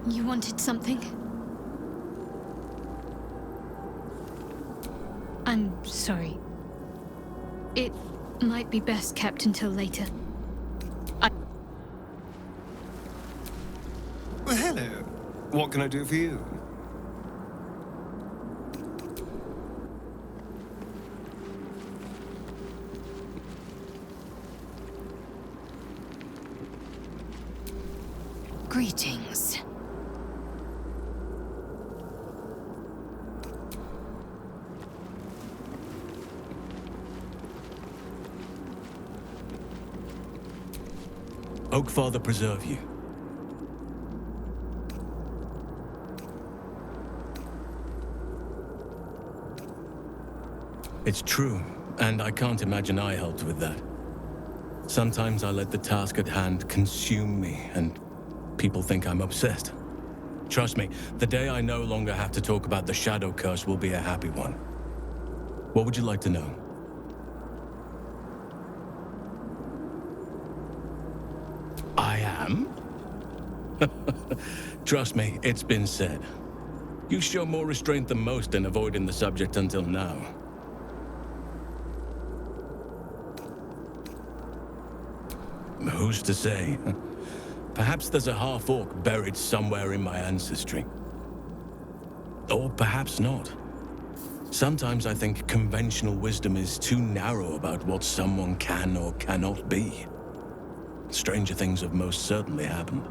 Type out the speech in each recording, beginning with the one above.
You wanted something? I'm sorry. It might be best kept until later. Well, hello. What can I do for you? Greetings. Oakfather preserve you. It's true, and I can't imagine I helped with that. Sometimes I let the task at hand consume me, and people think I'm obsessed. Trust me, the day I no longer have to talk about the Shadow Curse will be a happy one. What would you like to know? I am? Trust me, it's been said. You show more restraint than most in avoiding the subject until now. Who's to say? Perhaps there's a half-orc buried somewhere in my ancestry. Or perhaps not. Sometimes I think conventional wisdom is too narrow about what someone can or cannot be. Stranger things have most certainly happened.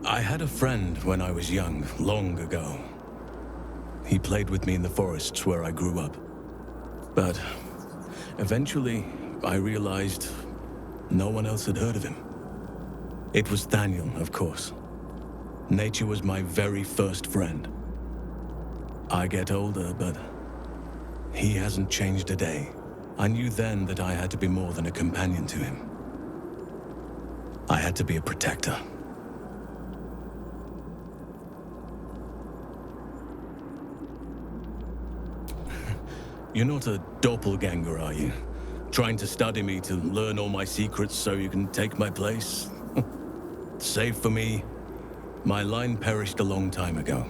I had a friend when I was young, long ago. He played with me in the forests where I grew up. But eventually, I realized no one else had heard of him. It was Daniel, of course. Nature was my very first friend. I get older, but he hasn't changed a day. I knew then that I had to be more than a companion to him. I had to be a protector. You're not a doppelganger, are you? Trying to study me to learn all my secrets so you can take my place? Save for me, my line perished a long time ago.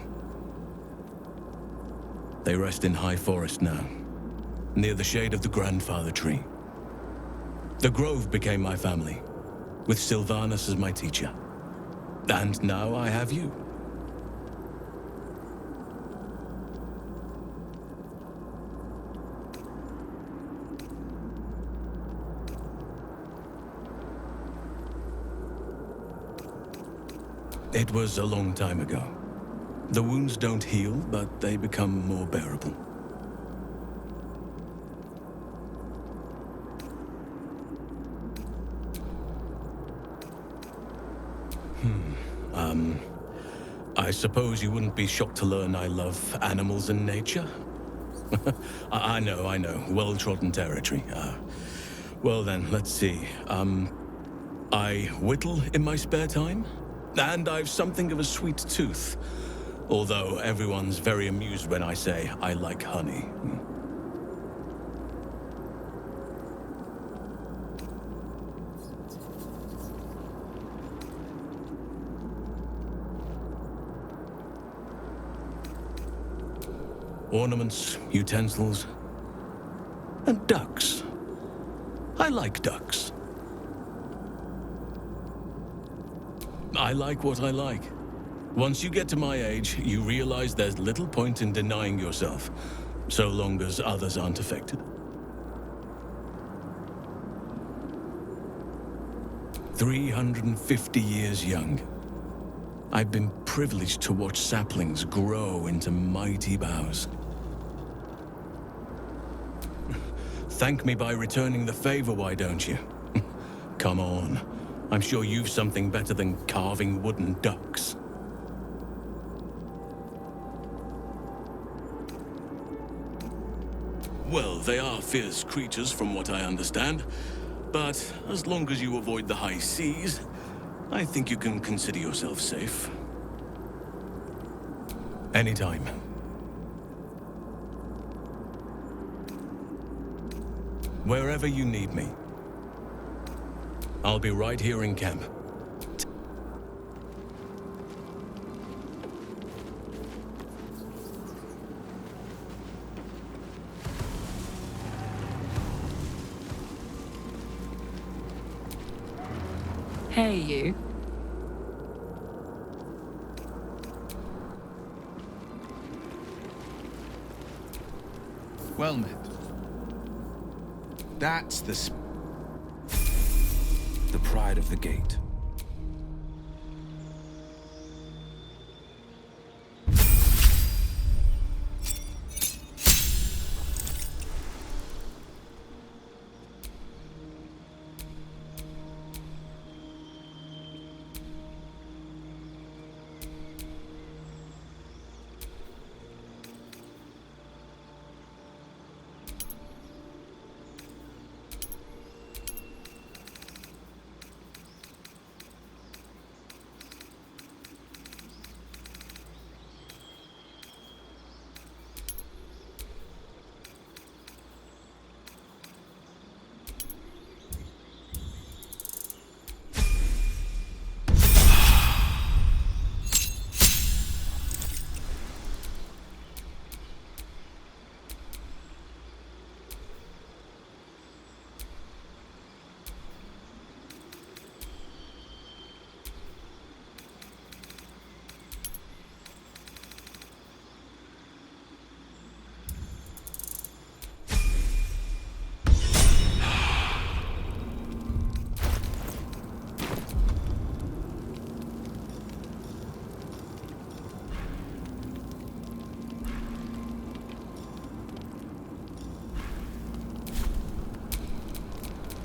They rest in high forest now, near the shade of the grandfather tree. The grove became my family, with Sylvanus as my teacher. And now I have you. It was a long time ago. The wounds don't heal, but they become more bearable. I suppose you wouldn't be shocked to learn I love animals and nature? I know. Well-trodden territory. Well then, let's see. I whittle in my spare time? And I've something of a sweet tooth. Although everyone's very amused when I say I like honey. Ornaments, utensils, and ducks. I like ducks. I like what I like. Once you get to my age, you realize there's little point in denying yourself, so long as others aren't affected. 350 years young. I've been privileged to watch saplings grow into mighty boughs. Thank me by returning the favor, why don't you? Come on. I'm sure you've something better than carving wooden ducks. Well, they are fierce creatures from what I understand. But as long as you avoid the high seas, I think you can consider yourself safe. Anytime. Wherever you need me. I'll be right here in camp. Hey, you. Well met. That's the pride of the gate.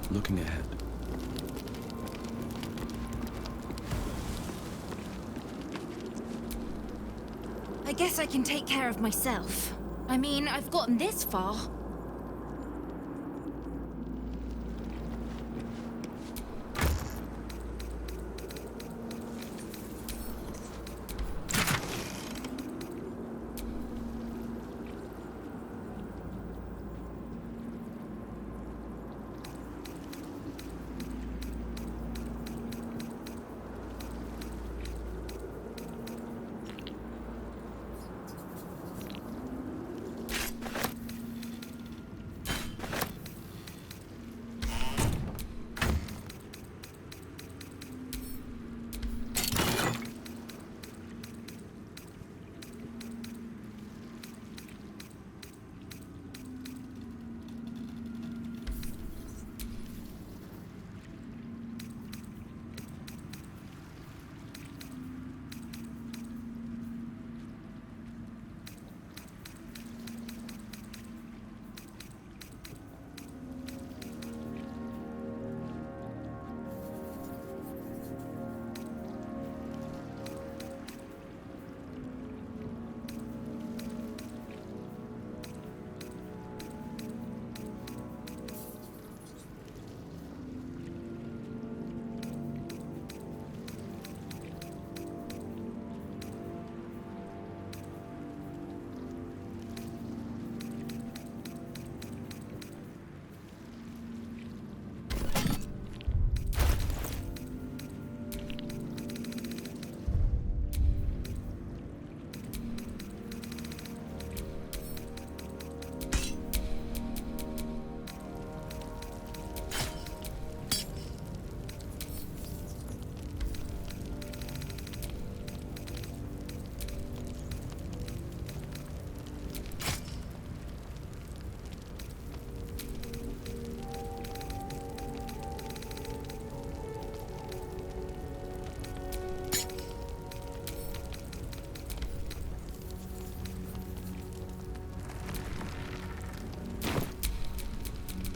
Looking ahead. I guess I can take care of myself. I mean, I've gotten this far.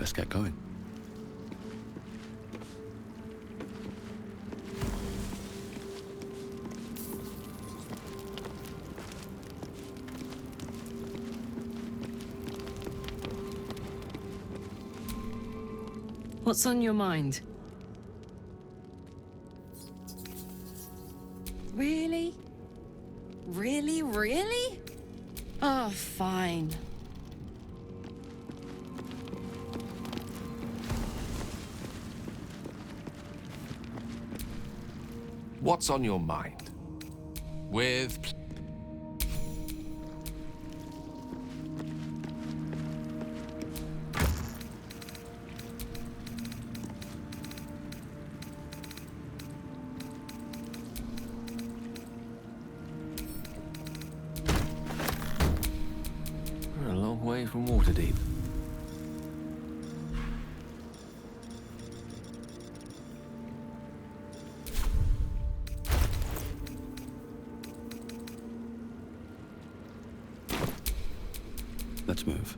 Let's get going. What's on your mind? Really? Really, really? Oh, fine. What's on your mind? With... We're a long way from Waterdeep. Let's move.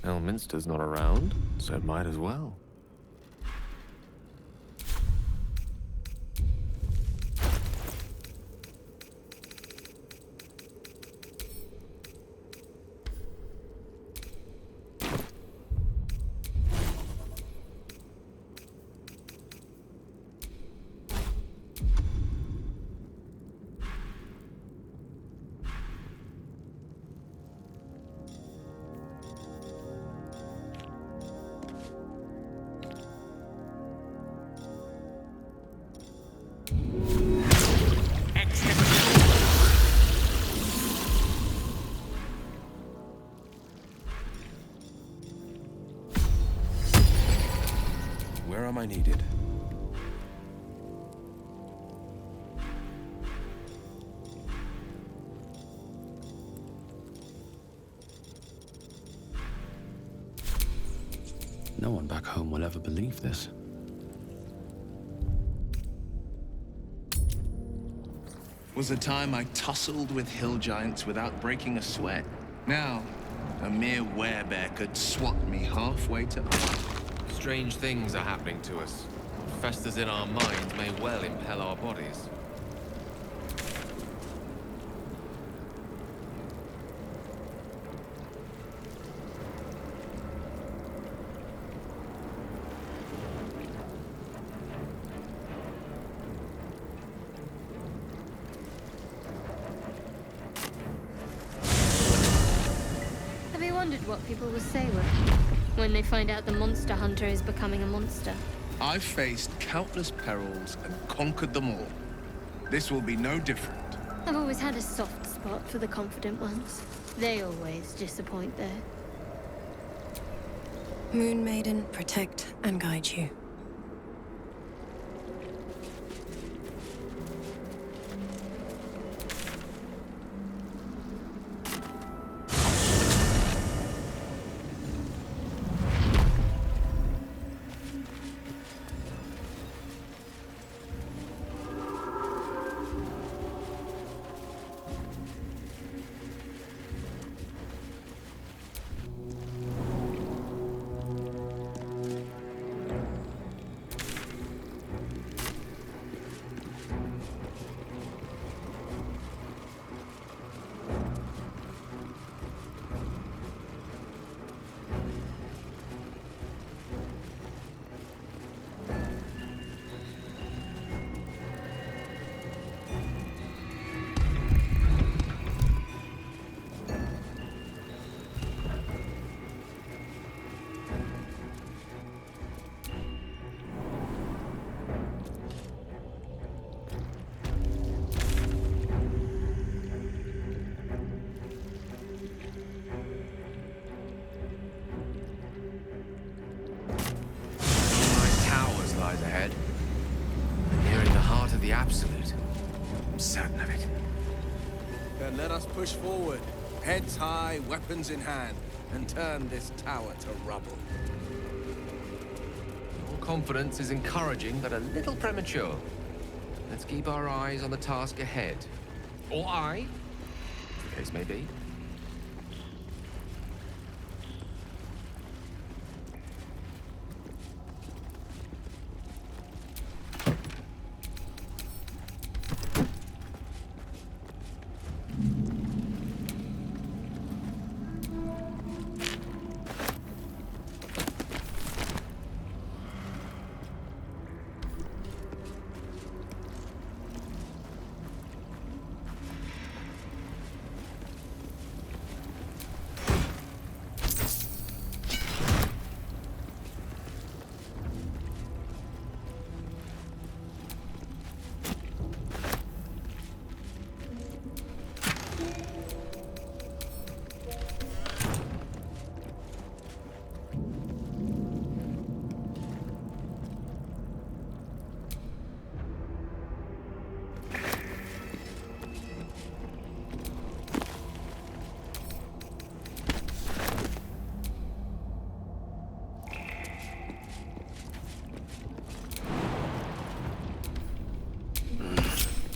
Elminster's not around, so it might as well. Where am I needed? No one back home will ever believe this. Was a time I tussled with hill giants without breaking a sweat. Now, a mere werebear could swat me halfway to Earth. Strange things are happening to us. What festers in our minds may well impel our bodies. Have you wondered what people will say when they find out the monster hunter is becoming a monster? I've faced countless perils and conquered them all. This will be no different. I've always had a soft spot for the confident ones. They always disappoint though. Moon Maiden, protect and guide you. absolute. I'm certain of it. Then let us push forward, heads high, weapons in hand, and turn this tower to rubble. Your confidence is encouraging, but a little premature. Let's keep our eyes on the task ahead. Or I, as the case may be.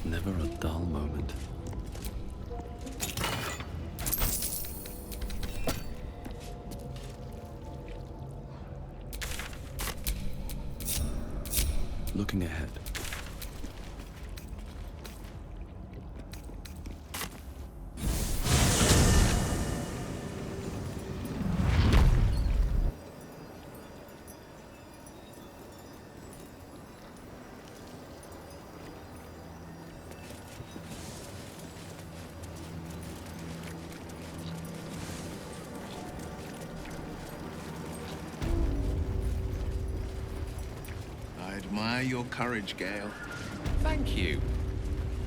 Never a dull moment. Looking ahead. I admire your courage, Gale. Thank you.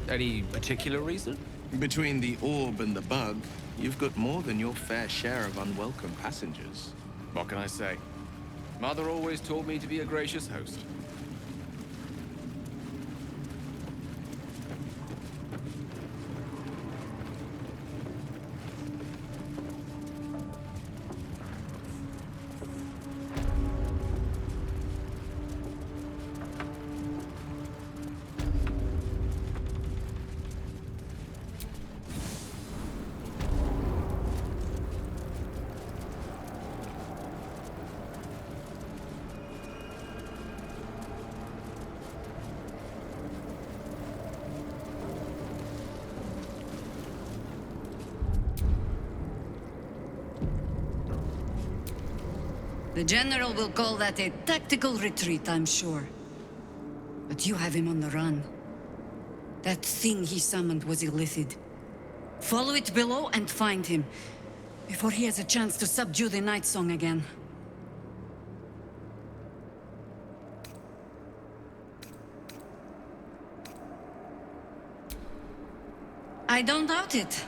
Any particular reason? Between the orb and the bug, you've got more than your fair share of unwelcome passengers. What can I say? Mother always taught me to be a gracious host. The General will call that a tactical retreat, I'm sure. But you have him on the run. That thing he summoned was illithid. Follow it below and find him, before he has a chance to subdue the Night Song again. I don't doubt it.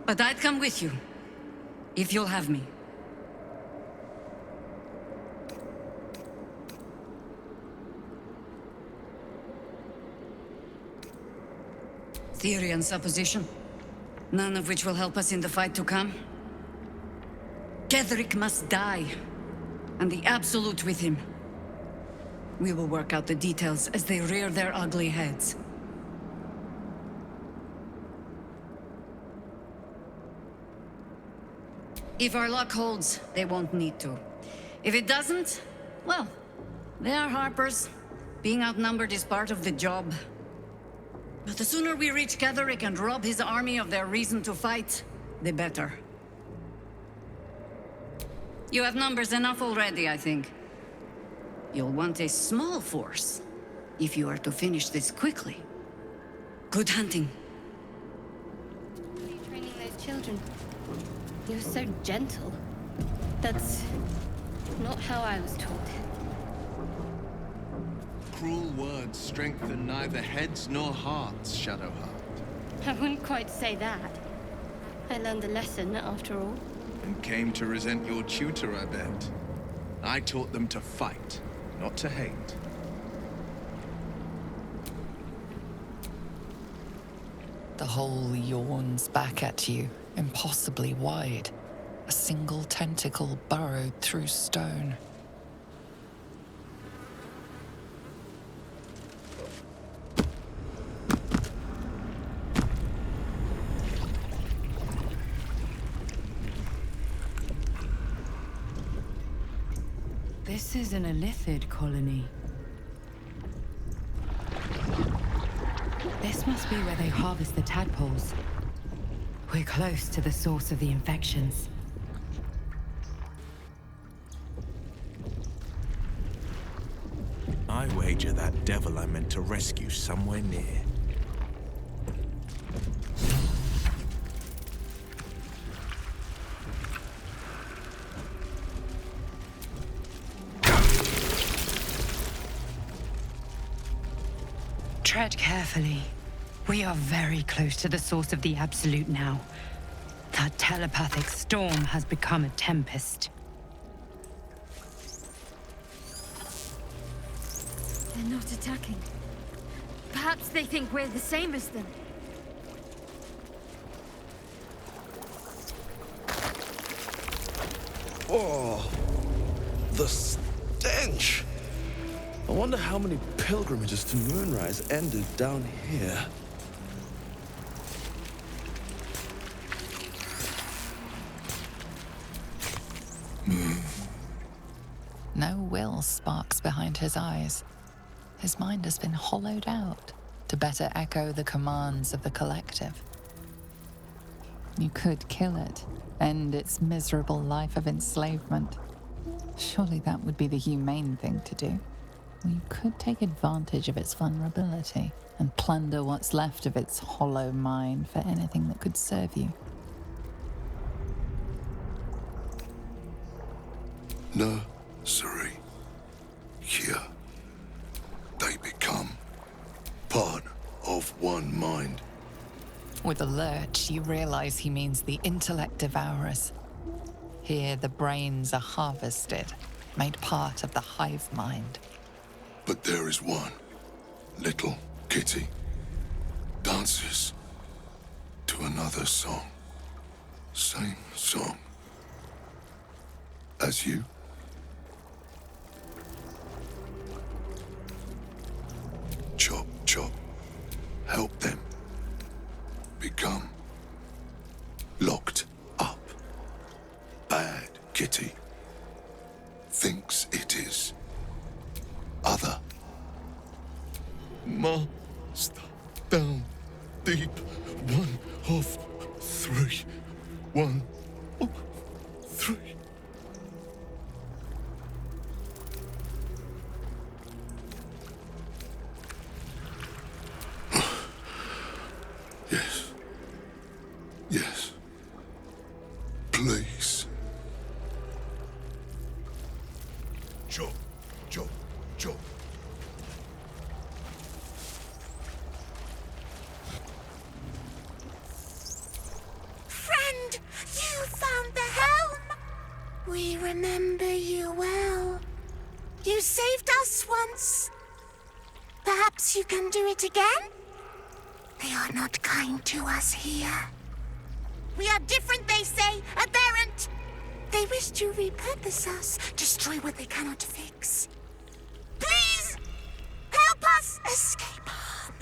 But I'd come with you, if you'll have me. Theory and supposition, none of which will help us in the fight to come. Ketheric must die, and the Absolute with him. We will work out the details as they rear their ugly heads. If our luck holds, they won't need to. If it doesn't, well, they are Harpers. Being outnumbered is part of the job. But the sooner we reach Ketheric and rob his army of their reason to fight, the better. You have numbers enough already, I think. You'll want a small force, if you are to finish this quickly. Good hunting. Why are you training those children? You're so gentle. That's not how I was taught. Cruel words strengthen neither heads nor hearts, Shadowheart. I wouldn't quite say that. I learned the lesson, after all. And came to resent your tutor, I bet. I taught them to fight, not to hate. The hole yawns back at you, impossibly wide. A single tentacle burrowed through stone. This is an Illithid colony. This must be where they harvest the tadpoles. We're close to the source of the infections. I wager that devil I meant to rescue somewhere near. Tread carefully. We are very close to the source of the Absolute now. That telepathic storm has become a tempest. They're not attacking. Perhaps they think we're the same as them. Oh, the stench! I wonder how many pilgrimages to Moonrise ended down here. No will sparks behind his eyes. His mind has been hollowed out to better echo the commands of the collective. You could kill it, end its miserable life of enslavement. Surely that would be the humane thing to do. Or you could take advantage of its vulnerability and plunder what's left of its hollow mind for anything that could serve you. Sorry. Here. They become part of one mind. With a lurch, you realize he means the intellect devourers. Here, the brains are harvested, made part of the hive mind. But there is one. Little Kitty. Dances to another song. Same song. As you. Chop, chop. Help them. Become locked up. Bad Kitty. Thinks it is. Other. Master down deep. 1 of 3. 1 of 3. Yes. Yes. Please. Chop, chop, chop. Friend, you found the helm. We remember you well. You saved us once. Perhaps you can do it again? They are not kind to us here. We are different, they say, aberrant. They wish to repurpose us, destroy what they cannot fix. Please, help us escape harm.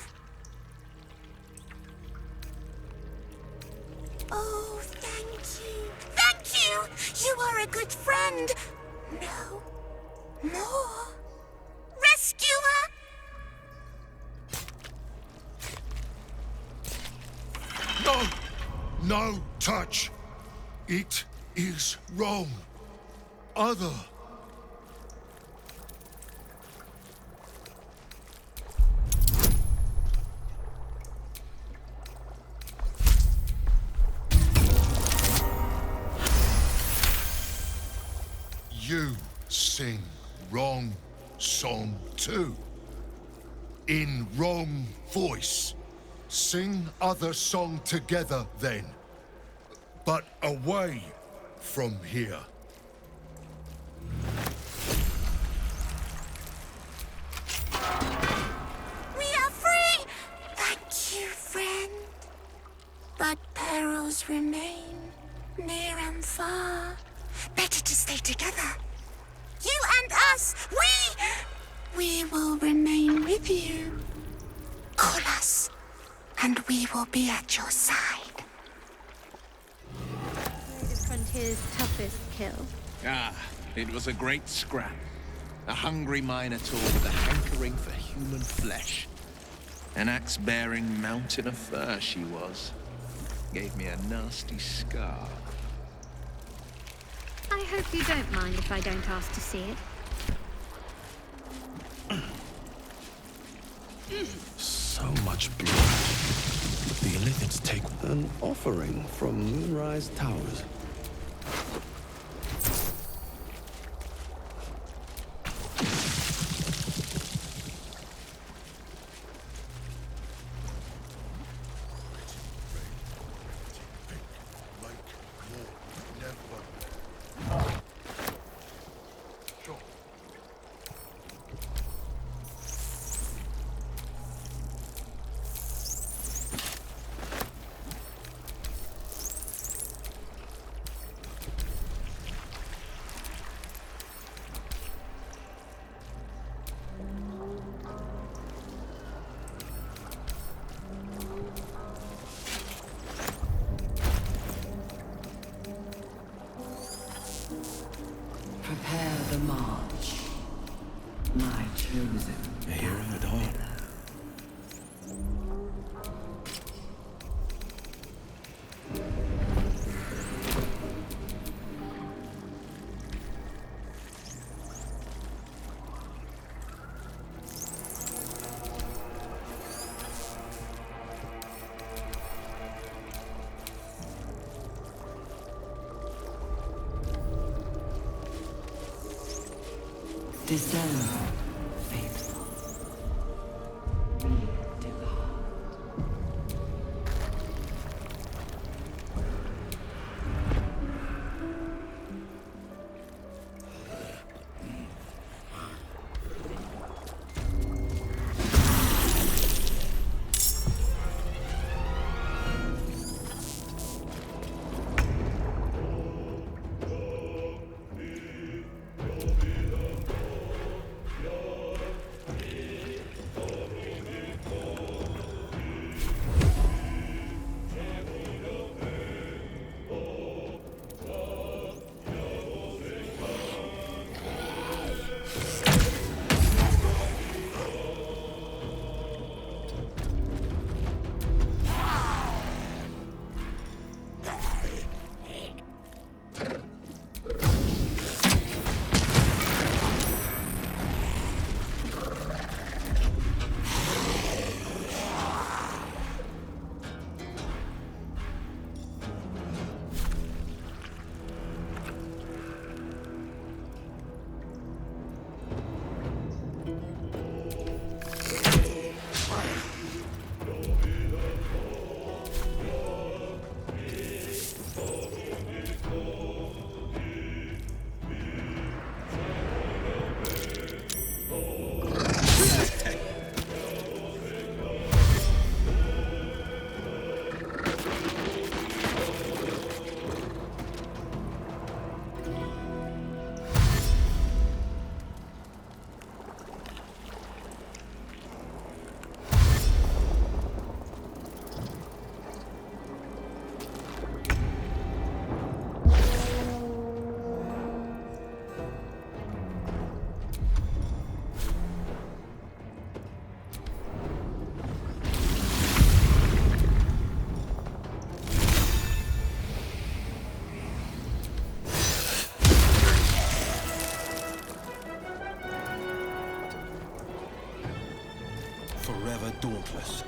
Oh, thank you. Thank you! You are a good friend. No. More. Rescuer! No! No touch! It is wrong. Other. You sing wrong song too. In wrong voice. Sing other song together then. But away from here. We are free! Thank you, friend. always remain, near and far. Better to stay together. You and us, we will remain with you. Call us, and we will be at your side. The frontier's toughest kill. Ah, it was a great scrap. A hungry minotaur with a hankering for human flesh. An axe-bearing mountain of fur she was. Gave me a nasty scar. I hope you don't mind if I don't ask to see it. So much blood. The Illithids take an offering from Moonrise Towers. Prepare the march, my chosen. Here at all. Descend, faithful. We depart. Forever dauntless.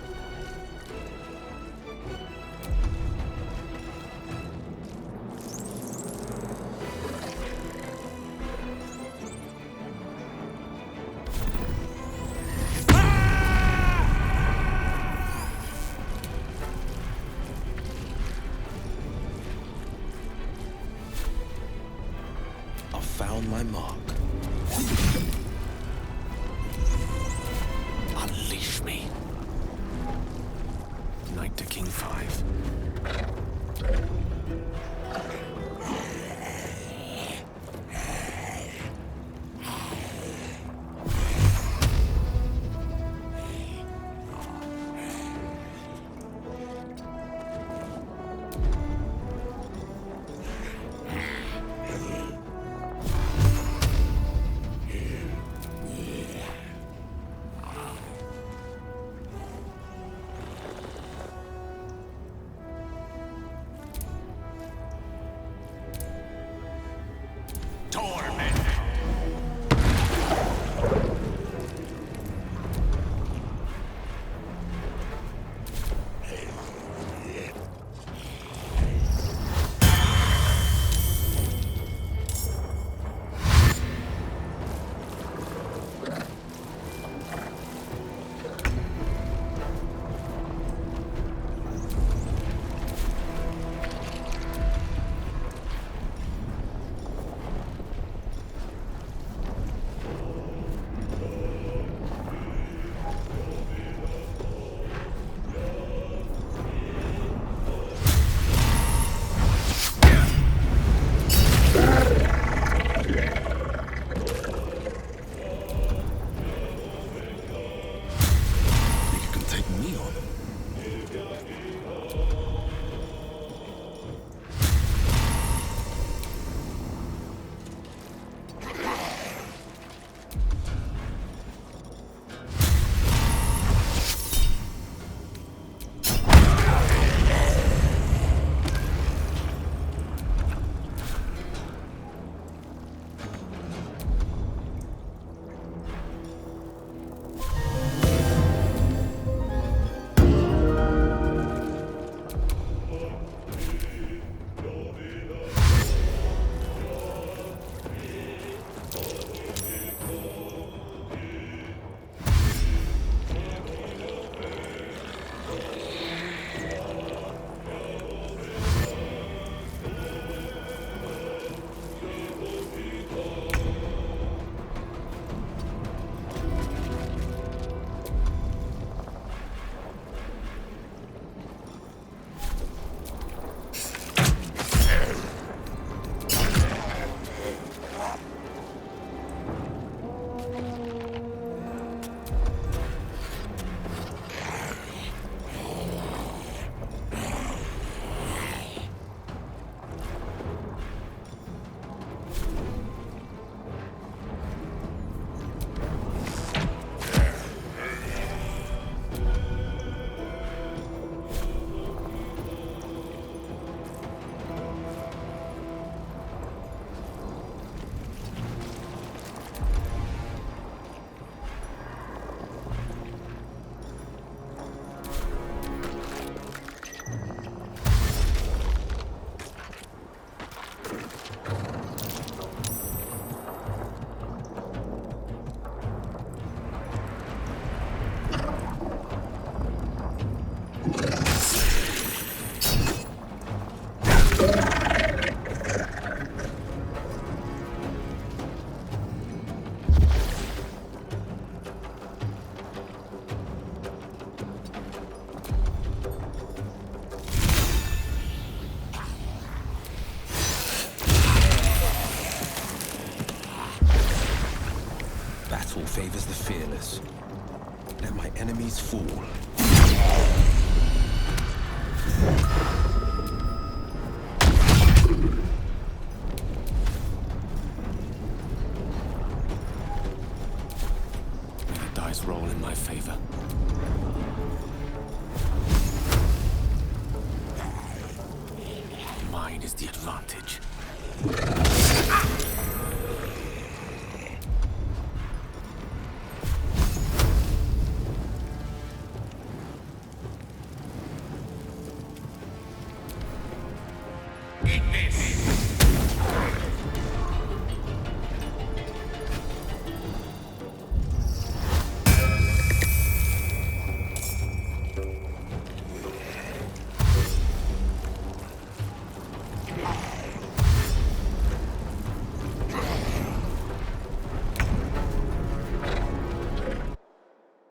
I found my mark. Unleash me. Battle favors the fearless. Let my enemies fall. May the dice roll in my favor. Mine is the advantage.